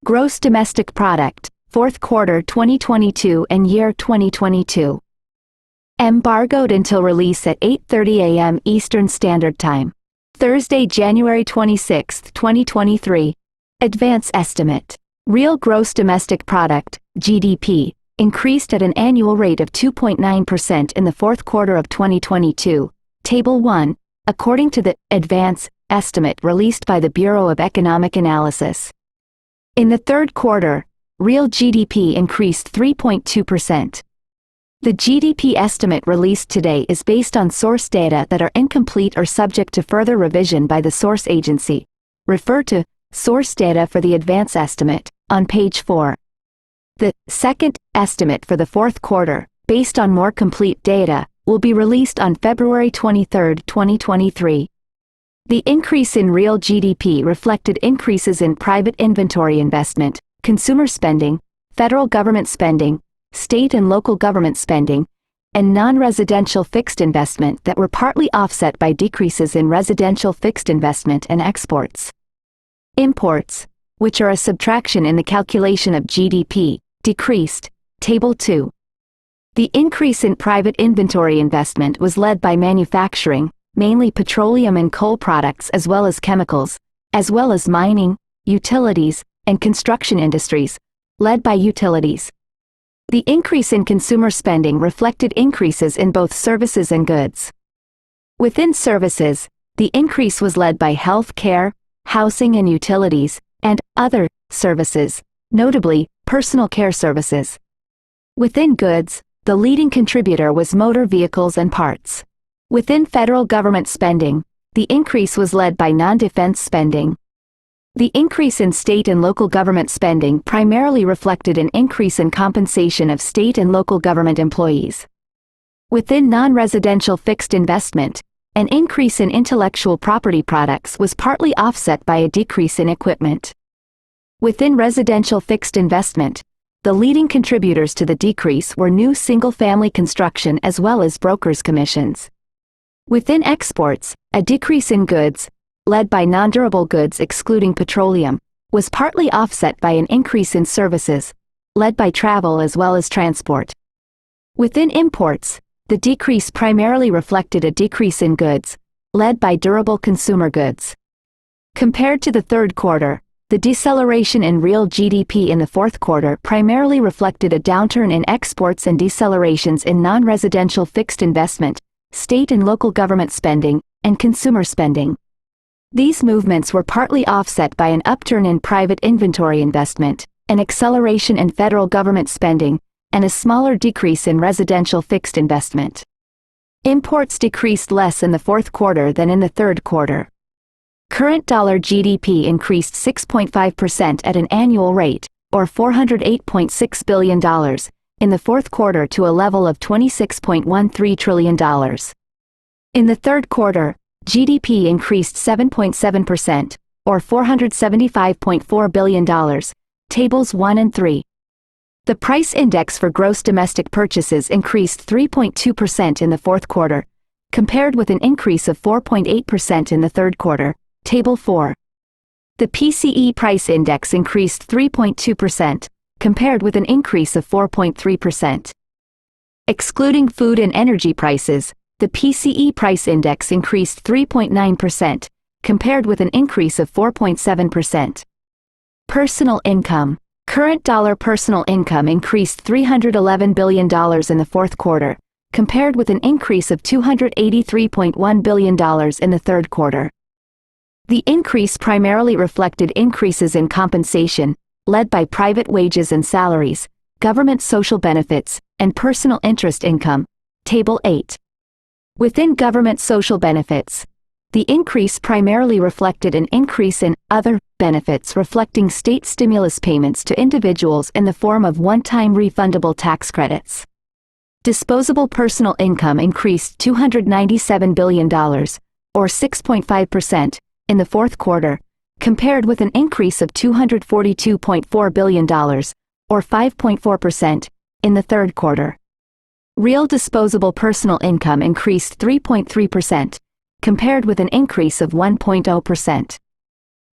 Gross domestic product, fourth quarter 2022 and year 2022. Embargoed until release at 8:30 a.m. Eastern Standard Time. Thursday, January 26, 2023. Advance estimate. Real gross domestic product, GDP, increased at an annual rate of 2.9% in the fourth quarter of 2022, Table 1, according to the advance estimate released by the Bureau of Economic Analysis. In the third quarter, real GDP increased 3.2%. The GDP estimate released today is based on source data that are incomplete or subject to further revision by the source agency. Refer to Source Data for the Advance Estimate on page 4. The second estimate for the fourth quarter, based on more complete data, will be released on February 23, 2023. The increase in real GDP reflected increases in private inventory investment, consumer spending, federal government spending, state and local government spending, and non-residential fixed investment that were partly offset by decreases in residential fixed investment and exports. Imports, which are a subtraction in the calculation of GDP, decreased. Table 2. The increase in private inventory investment was led by manufacturing, mainly petroleum and coal products as well as chemicals, as well as mining, utilities, and construction industries, led by utilities. The increase in consumer spending reflected increases in both services and goods. Within services, the increase was led by health care, housing and utilities, and other services, notably personal care services. Within goods, the leading contributor was motor vehicles and parts. Within federal government spending, the increase was led by non-defense spending. The increase in state and local government spending primarily reflected an increase in compensation of state and local government employees. Within non-residential fixed investment, an increase in intellectual property products was partly offset by a decrease in equipment. Within residential fixed investment, the leading contributors to the decrease were new single-family construction as well as brokers' commissions. Within exports, a decrease in goods, led by non-durable goods excluding petroleum, was partly offset by an increase in services, led by travel as well as transport. Within imports, the decrease primarily reflected a decrease in goods, led by durable consumer goods. Compared to the third quarter, the deceleration in real GDP in the fourth quarter primarily reflected a downturn in exports and decelerations in non-residential fixed investment, state and local government spending, and consumer spending. These movements were partly offset by an upturn in private inventory investment, an acceleration in federal government spending, and a smaller decrease in residential fixed investment. Imports decreased less in the fourth quarter than in the third quarter. Current dollar GDP increased 6.5% at an annual rate, or $408.6 billion, in the fourth quarter to a level of $26.13 trillion. In the third quarter, GDP increased 7.7%, or $475.4 billion, Tables 1 and 3. The price index for gross domestic purchases increased 3.2% in the fourth quarter, compared with an increase of 4.8% in the third quarter, Table 4. The PCE price index increased 3.2%, compared with an increase of 4.3%. Excluding food and energy prices, the PCE price index increased 3.9%, compared with an increase of 4.7%. Personal income. Current dollar personal income increased $311 billion in the fourth quarter, compared with an increase of $283.1 billion in the third quarter. The increase primarily reflected increases in compensation, led by private wages and salaries, government social benefits, and personal interest income, Table 8. Within government social benefits, the increase primarily reflected an increase in other benefits reflecting state stimulus payments to individuals in the form of one-time refundable tax credits. Disposable personal income increased $297 billion, or 6.5%, in the fourth quarter, compared with an increase of $242.4 billion, or 5.4%, in the third quarter. Real disposable personal income increased 3.3%, compared with an increase of 1.0%.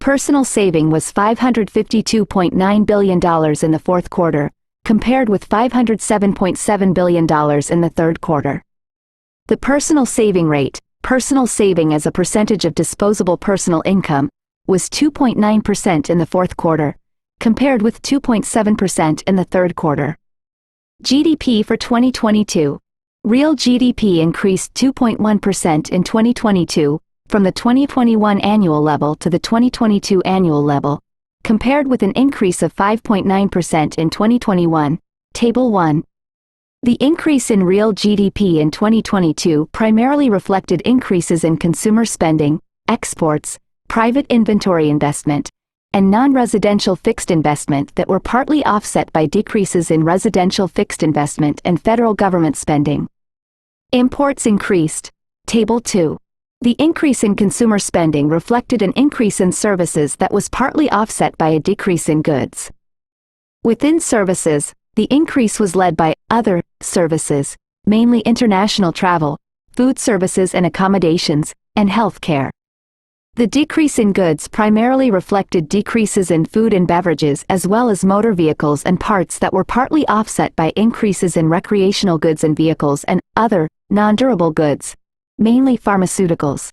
Personal saving was $552.9 billion in the fourth quarter, compared with $507.7 billion in the third quarter. The personal saving rate, personal saving as a percentage of disposable personal income, was 2.9% in the fourth quarter, compared with 2.7% in the third quarter. GDP for 2022. Real GDP increased 2.1% in 2022, from the 2021 annual level to the 2022 annual level, compared with an increase of 5.9% in 2021, Table 1. The increase in real GDP in 2022 primarily reflected increases in consumer spending, exports, private inventory investment, and non-residential fixed investment that were partly offset by decreases in residential fixed investment and federal government spending. Imports increased. Table 2. The increase in consumer spending reflected an increase in services that was partly offset by a decrease in goods. Within services, the increase was led by other services, mainly international travel, food services and accommodations, and health care. The decrease in goods primarily reflected decreases in food and beverages as well as motor vehicles and parts that were partly offset by increases in recreational goods and vehicles and other, non-durable goods, mainly pharmaceuticals.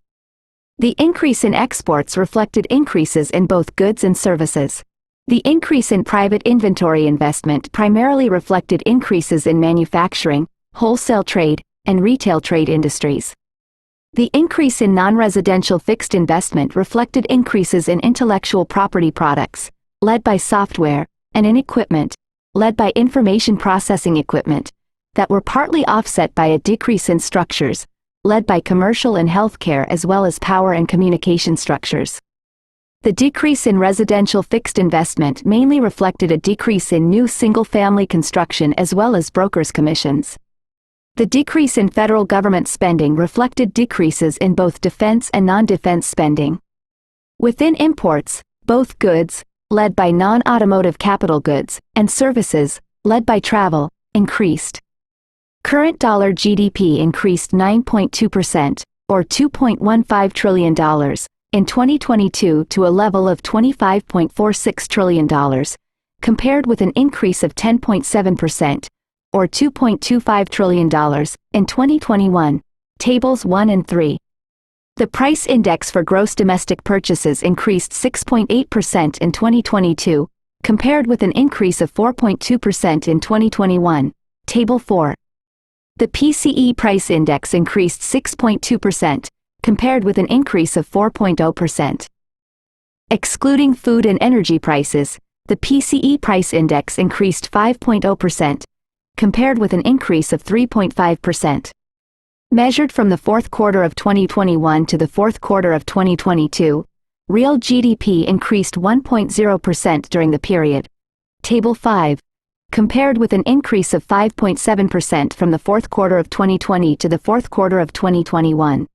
The increase in exports reflected increases in both goods and services. The increase in private inventory investment primarily reflected increases in manufacturing, wholesale trade, and retail trade industries. The increase in non-residential fixed investment reflected increases in intellectual property products, led by software, and in equipment, led by information processing equipment, that were partly offset by a decrease in structures, led by commercial and healthcare as well as power and communication structures. The decrease in residential fixed investment mainly reflected a decrease in new single-family construction as well as brokers' commissions. The decrease in federal government spending reflected decreases in both defense and non-defense spending. Within imports, both goods, led by non-automotive capital goods, and services, led by travel, increased. Current dollar GDP increased 9.2%, or $2.15 trillion, in 2022 to a level of $25.46 trillion, compared with an increase of 10.7%, or $2.25 trillion, in 2021, Tables 1 and 3. The price index for gross domestic purchases increased 6.8% in 2022, compared with an increase of 4.2% in 2021, Table 4. The PCE price index increased 6.2%, compared with an increase of 4.0%. Excluding food and energy prices, the PCE price index increased 5.0%, compared with an increase of 3.5%. Measured from the fourth quarter of 2021 to the fourth quarter of 2022, real GDP increased 1.0% during the period. Table 5. Compared with an increase of 5.7% from the fourth quarter of 2020 to the fourth quarter of 2021.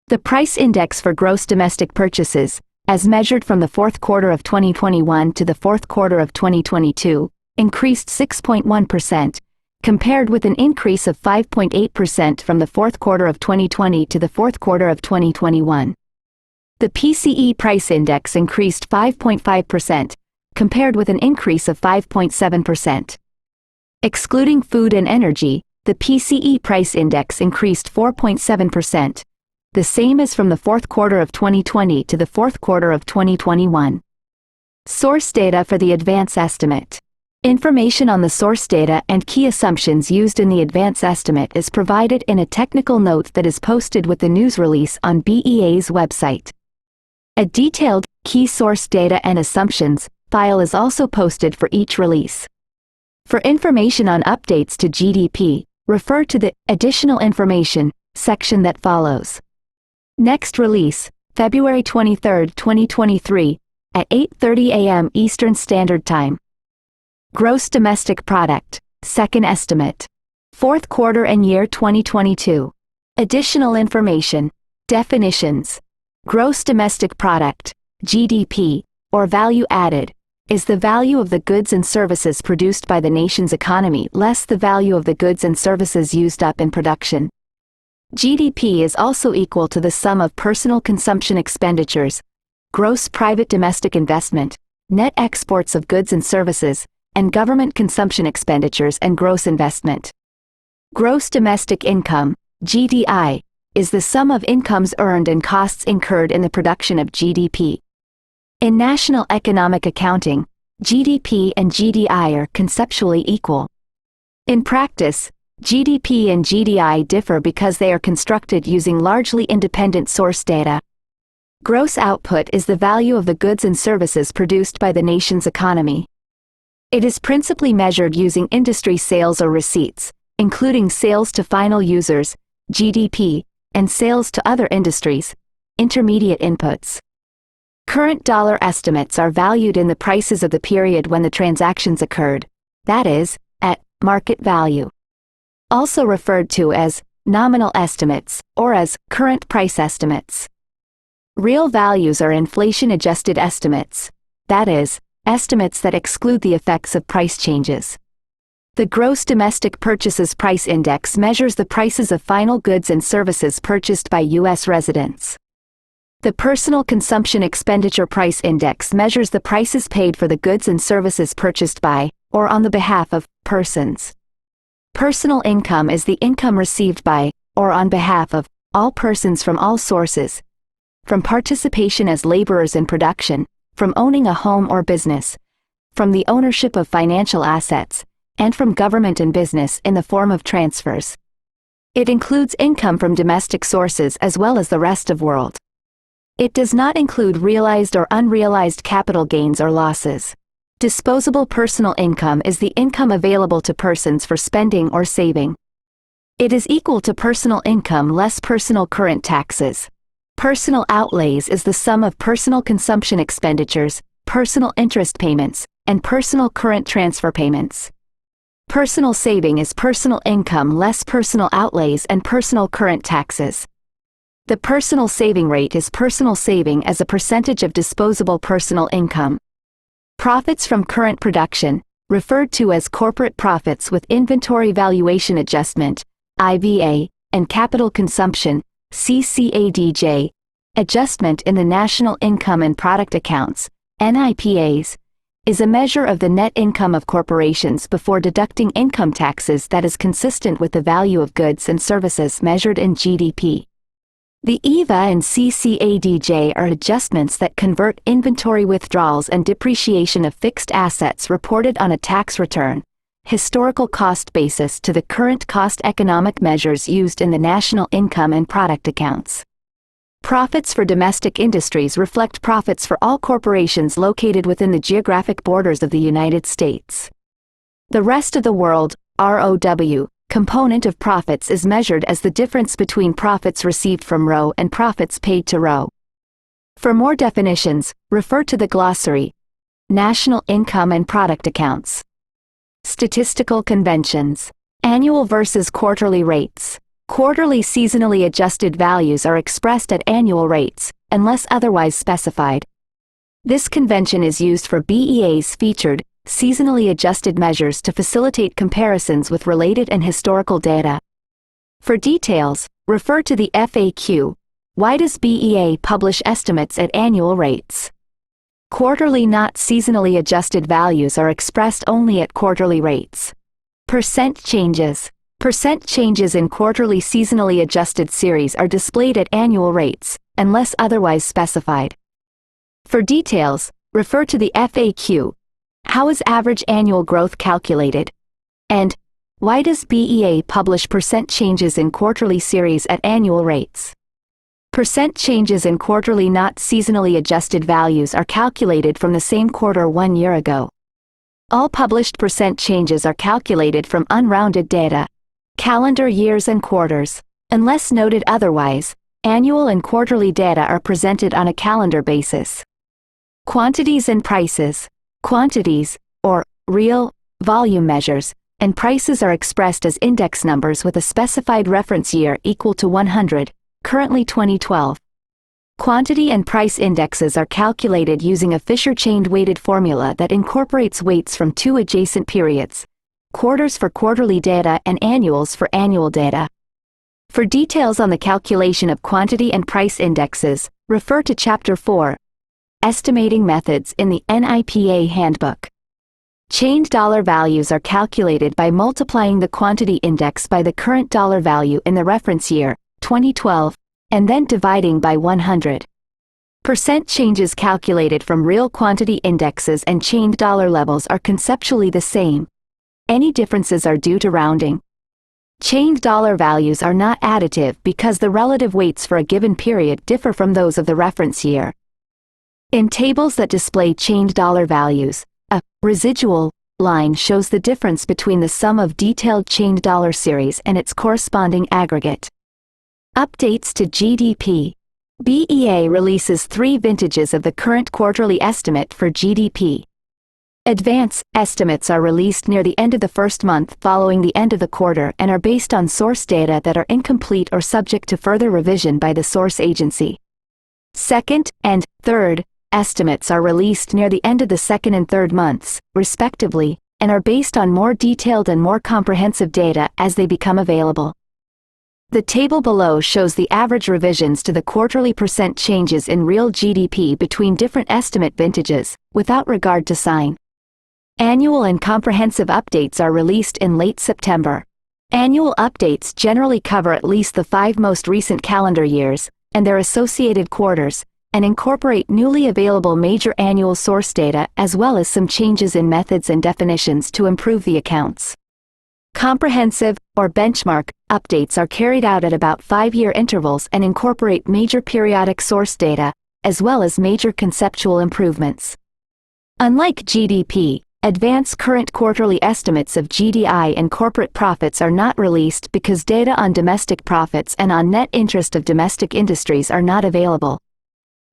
The price index for gross domestic purchases, as measured from the fourth quarter of 2021 to the fourth quarter of 2022, increased 6.1%, compared with an increase of 5.8% from the fourth quarter of 2020 to the fourth quarter of 2021. The PCE price index increased 5.5%, compared with an increase of 5.7%. Excluding food and energy, the PCE price index increased 4.7%, the same as from the fourth quarter of 2020 to the fourth quarter of 2021. Source data for the advance estimate. Information on the source data and key assumptions used in the advance estimate is provided in a technical note that is posted with the news release on BEA's website. A detailed, key source data and assumptions, file is also posted for each release. For information on updates to GDP, refer to the Additional Information section that follows. Next release, February 23, 2023, at 8:30 a.m. Eastern Standard Time. Gross Domestic Product, second estimate. Fourth quarter and year 2022. Additional information. Definitions. Gross Domestic Product, GDP, or value added, is the value of the goods and services produced by the nation's economy less the value of the goods and services used up in production. GDP is also equal to the sum of personal consumption expenditures, gross private domestic investment, net exports of goods and services, and government consumption expenditures and gross investment. Gross domestic income, GDI, is the sum of incomes earned and costs incurred in the production of GDP. In national economic accounting, GDP and GDI are conceptually equal. In practice, GDP and GDI differ because they are constructed using largely independent source data. Gross output is the value of the goods and services produced by the nation's economy. It is principally measured using industry sales or receipts, including sales to final users, GDP, and sales to other industries, intermediate inputs. Current dollar estimates are valued in the prices of the period when the transactions occurred, that is, at market value. Also referred to as nominal estimates or as current price estimates. Real values are inflation-adjusted estimates, that is, estimates that exclude the effects of price changes. The Gross Domestic Purchases Price Index measures the prices of final goods and services purchased by U.S. residents. The Personal Consumption Expenditure Price Index measures the prices paid for the goods and services purchased by, or on the behalf of, persons. Personal income is the income received by, or on behalf of, all persons from all sources, from participation as laborers in production, from owning a home or business, from the ownership of financial assets, and from government and business in the form of transfers. It includes income from domestic sources as well as the rest of world. It does not include realized or unrealized capital gains or losses. Disposable personal income is the income available to persons for spending or saving. It is equal to personal income less personal current taxes. Personal outlays is the sum of personal consumption expenditures, personal interest payments, and personal current transfer payments. Personal saving is personal income less personal outlays and personal current taxes. The personal saving rate is personal saving as a percentage of disposable personal income. Profits from current production, referred to as corporate profits with inventory valuation adjustment, IVA, and capital consumption, CCADJ, adjustment in the National Income and Product Accounts, NIPAs, is a measure of the net income of corporations before deducting income taxes that is consistent with the value of goods and services measured in GDP. The EVA and CCADJ are adjustments that convert inventory withdrawals and depreciation of fixed assets reported on a tax return, historical cost basis to the current cost economic measures used in the National Income and Product Accounts. Profits for domestic industries reflect profits for all corporations located within the geographic borders of the United States. The rest of the world, ROW, component of profits is measured as the difference between profits received from ROW and profits paid to ROW. For more definitions, refer to the glossary. National Income and Product Accounts. Statistical conventions. Annual versus quarterly rates. Quarterly seasonally adjusted values are expressed at annual rates, unless otherwise specified. This convention is used for BEA's featured, seasonally adjusted measures to facilitate comparisons with related and historical data. For details, refer to the FAQ. Why does BEA publish estimates at annual rates? Quarterly not seasonally adjusted values are expressed only at quarterly rates. Percent changes. Percent changes in quarterly seasonally adjusted series are displayed at annual rates, unless otherwise specified. For details, refer to the FAQ. How is average annual growth calculated? And, why does BEA publish percent changes in quarterly series at annual rates? Percent changes in quarterly not seasonally adjusted values are calculated from the same quarter 1 year ago. All published percent changes are calculated from unrounded data, calendar years and quarters. Unless noted otherwise, annual and quarterly data are presented on a calendar basis. Quantities and prices. Quantities, or real, volume measures, and prices are expressed as index numbers with a specified reference year equal to 100, currently 2012. Quantity and price indexes are calculated using a Fisher-chained weighted formula that incorporates weights from two adjacent periods, quarters for quarterly data and annuals for annual data. For details on the calculation of quantity and price indexes, refer to Chapter 4, Estimating methods in the NIPA Handbook. Change dollar values are calculated by multiplying the quantity index by the current dollar value in the reference year, 2012, and then dividing by 100. Percent changes calculated from real quantity indexes and change dollar levels are conceptually the same. Any differences are due to rounding. Change dollar values are not additive because the relative weights for a given period differ from those of the reference year. In tables that display change dollar values, a residual line shows the difference between the sum of detailed change dollar series and its corresponding aggregate. Updates to GDP. BEA releases 3 vintages of the current quarterly estimate for GDP. Advance estimates are released near the end of the first month following the end of the quarter and are based on source data that are incomplete or subject to further revision by the source agency. Second and third estimates are released near the end of the second and third months, respectively, and are based on more detailed and more comprehensive data as they become available. The table below shows the average revisions to the quarterly percent changes in real GDP between different estimate vintages, without regard to sign. Annual and comprehensive updates are released in late September. Annual updates generally cover at least the 5 most recent calendar years, and their associated quarters, and incorporate newly available major annual source data as well as some changes in methods and definitions to improve the accounts. Comprehensive, or benchmark, updates are carried out at about 5-year intervals and incorporate major periodic source data, as well as major conceptual improvements. Unlike GDP, advanced current quarterly estimates of GDI and corporate profits are not released because data on domestic profits and on net interest of domestic industries are not available.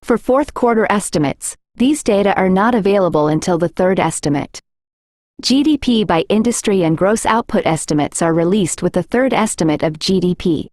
For fourth quarter estimates, these data are not available until the third estimate. GDP by industry and gross output estimates are released with the third estimate of GDP.